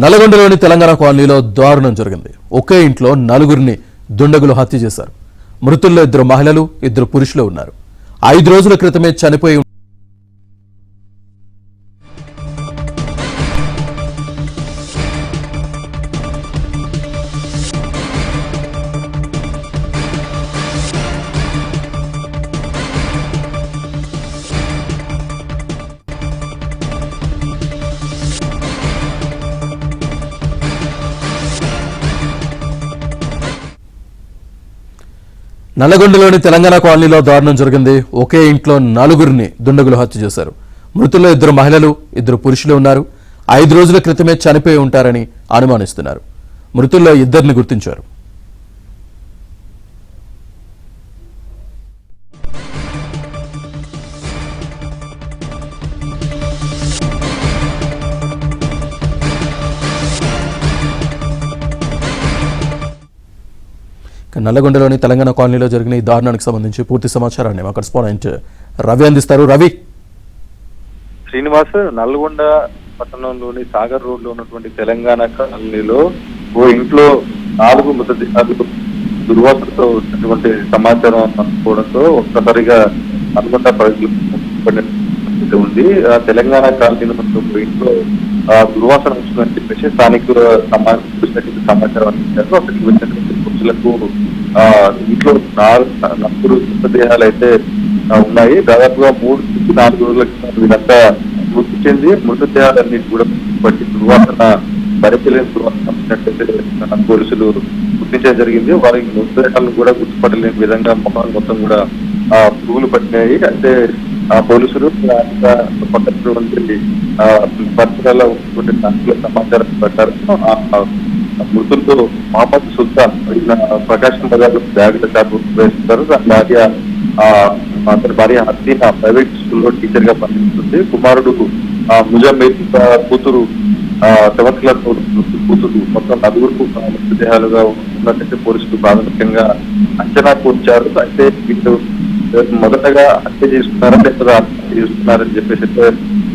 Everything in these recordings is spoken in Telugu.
నల్గొండలోని తెలంగాణ కాలనీలో దారుణం జరిగింది. ఒకే ఇంట్లో నలుగురిని దుండగులు హత్య చేశారు. మృతుల్లో 2 మహిళలు 2 పురుషులు ఉన్నారు. 5 రోజుల క్రితమే చనిపోయి నల్లగొండలోని తెలంగాణ కాలనీలో దారుణం జరిగింది. ఒకే ఇంట్లో నలుగురిని దుండగులు హత్య చేశారు. మృతుల్లో 2 మహిళలు 2 పురుషులు ఉన్నారు. 5 రోజుల క్రితమే చనిపోయి ఉంటారని అనుమానిస్తున్నారు. మృతుల్లో 2ని గుర్తించారు. నల్లగొండలోని తెలంగాణ కాలనీలో జరిగిన ఈ దారుణానికి సంబంధించి పూర్తి సమాచారాన్ని మా కరెస్పాండెంట్ రవి అందిస్తారు. రవి. శ్రీనివాస్, నల్గొండ పట్టణంలోని సాగర్ రోడ్ లో ఉన్నటువంటి తెలంగాణ కాలనీలో ఓ ఇంట్లో 4 మృతదేహాలు దుర్వాసనతో వచ్చినటువంటి సమాచారం అందుకోవడంతో ఒక్కసారిగా నల్గొండ ప్రజలు ఉంది. ఆ తెలంగాణ కాలనీలో ఇంట్లో దుర్వాసన వస్తుందని చెప్పేసి స్థానికుల సమాచారం అందించారు. అక్కడికి వెళ్ళినటువంటి పురుషులకు ఇంట్లో 4 మృతదేహాలు అయితే ఉన్నాయి. దాదాపుగా 3 నుంచి 4 రోజుల క్రితం వీరంతా మృతి చెంది మృతదేహాలన్నిటి కూడా బట్టి దుర్వాసన భరించలేని దుర్వాసన పోలీసులు గుర్తించడం జరిగింది. వారికి మృతదేహాలను కూడా గుర్తుపట్టలేని విధంగా మొహాలు మొత్తం కూడా పురుగులు పట్టినాయి. అయితే పోలీసులు పక్కనటువంటి పరిసరాల్లో ఉన్నటువంటి సమాచారం పెట్టారు. మృతులతో మహమ్మద్ సుల్తాన్ ప్రకాశం బజార్ బ్యాగుల షాప్ వేస్తారు. అలాగే అతని భార్య హసీనా ప్రైవేట్ స్కూల్లో టీచర్ గా పనిచేస్తుంది. కుమారుడు ముజమ్మిల్, కూతురు 7th క్లాస్ కూతురు, మొత్తం 4 మృతదేహాలుగా ఉన్నట్లయితే పోలీసులు ప్రాథమికంగా అంచనా కూర్చారు. అయితే వీళ్ళు మొదటగా హత్య చేసుకున్నారా లేదా హత్య చేసుకున్నారని చెప్పేసి అయితే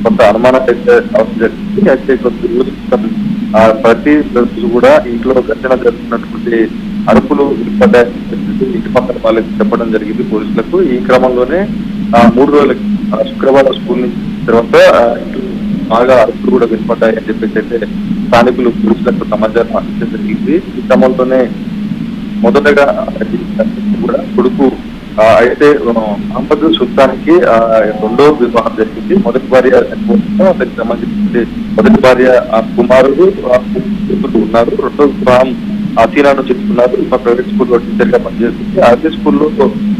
కొంత అనుమానం అయితే అవసరం జరిగింది. అయితే ప్రతి రోజు కూడా ఇంట్లో ఘటన జరుగుతున్నటువంటి అరుపులు వినపడ్డాయని ఇంటి పక్కన వాళ్ళకి చెప్పడం జరిగింది పోలీసులకు. ఈ క్రమంలోనే 3 రోజులకి శుక్రవారం స్కూల్ నుంచి తర్వాత ఇంట్లో బాగా అరుపులు కూడా వినపడ్డాయని చెప్పేసి అయితే స్థానికులు పోలీసులకు సమాచారం అందించడం జరిగింది. ఈ క్రమంలోనే మొదటగా కూడా కొడుకు అయితే మహమ్మద్ సుల్తాన్కి 2వ వివాహం జరిగింది. మొదటి భార్య అతనికి సంబంధించి మొదటి భార్య కుమారుడు ఉన్నారు. 2వ వివాహం హసీనాను చేసుకున్నారు. ప్రైవేట్ స్కూల్లో టీచర్ గా పనిచేస్తుంది. అదే స్కూల్లో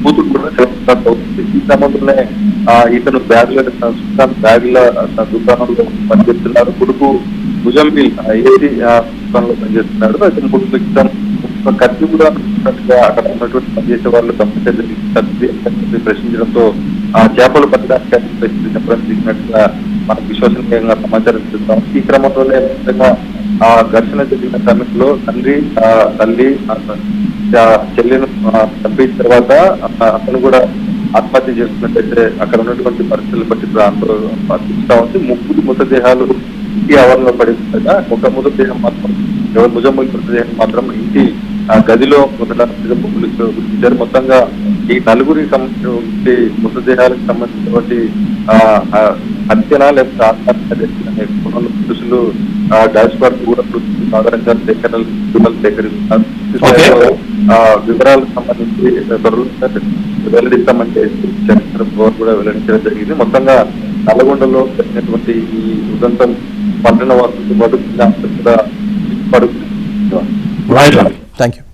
కూతురు కూడా 7th క్లాస్ అవుతుంది. ఈ క్రమంలోనే ఇతను సుల్తాన్ బ్యాగుల దుకాణంలో పనిచేస్తున్నారు. కొడుకు ముజమ్మిల్ ఏసీ దుకాణంలో పనిచేస్తున్నాడు. అయితే 3 క్రితం కత్తి కూడా అక్కడ ఉన్నటువంటి పనిచేసే వాళ్ళు గమనించడం ప్రశ్నించడంతో చేపలు పట్టడానికి చెప్పడం జరిగినట్టుగా మనకు విశ్వసనీయంగా సమాచారం ఇస్తున్నాం. ఈ క్రమంలోనే ముఖ్యంగా ఘర్షణ జరిగిన సమయంలో తండ్రి తల్లి చెల్లిని చంపిన తర్వాత అతను కూడా ఆత్మహత్య చేసుకున్నట్టయితే అక్కడ ఉన్నటువంటి పరిస్థితులు బట్టి చూస్తా ఉంది. 3 మృతదేహాలు ఇంటి ఆవరణలో పడి ఉండగా ఒక మృతదేహం మాత్రం ముజమ్మిల్ మృతదేహం మాత్రం ఇంటి గదిలో గుర్తించారు. మొత్తంగా ఈ 4గురికి సంబంధించి మృతదేహాలకు సంబంధించినటువంటి హత్యనా లేకపోతే ఆత్మహత్య పోలీసులు డాష్ బార్డ్ కూడా సాధారణంగా సేకరిస్తున్నారు. వివరాలకు సంబంధించి వెల్లడిస్తామని చరిత్ర కూడా వెల్లడించడం జరిగింది. మొత్తంగా నల్గొండలో జరిగినటువంటి ఈ ఉదంతం పట్టణ వాసులకు బతుకు కూడా థ్యాంక్ యూ.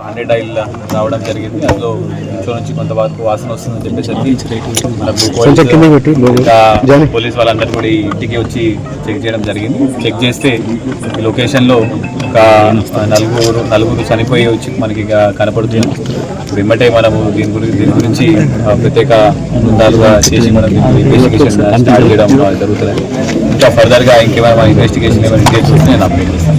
హండ్రెడ్ ఆయిల్ రావడం జరిగింది. అందులో ఇంట్లో నుంచి కొంత వరకు వాసన వస్తుందని చెప్పేసరికి పోలీస్ వాళ్ళందరూ కూడా ఇంటికి వచ్చి చెక్ చేయడం జరిగింది. చెక్ చేస్తే ఈ లొకేషన్లో ఒక నలుగురు చనిపోయి వచ్చి మనకి కనపడుతుంది. వెంబటే మనము దీని గురించి ప్రత్యేక బృందాలుగా చేసి మనం ఇన్వెస్టిగేషన్ స్టార్ట్ చేయడం జరుగుతుంది. ఇంకా ఫర్దర్గా ఇంకేమైనా మన ఇన్వెస్టిగేషన్ ఏమైనా డీటెయిల్స్ వస్తే నేను అప్డేట్ చేస్తాను.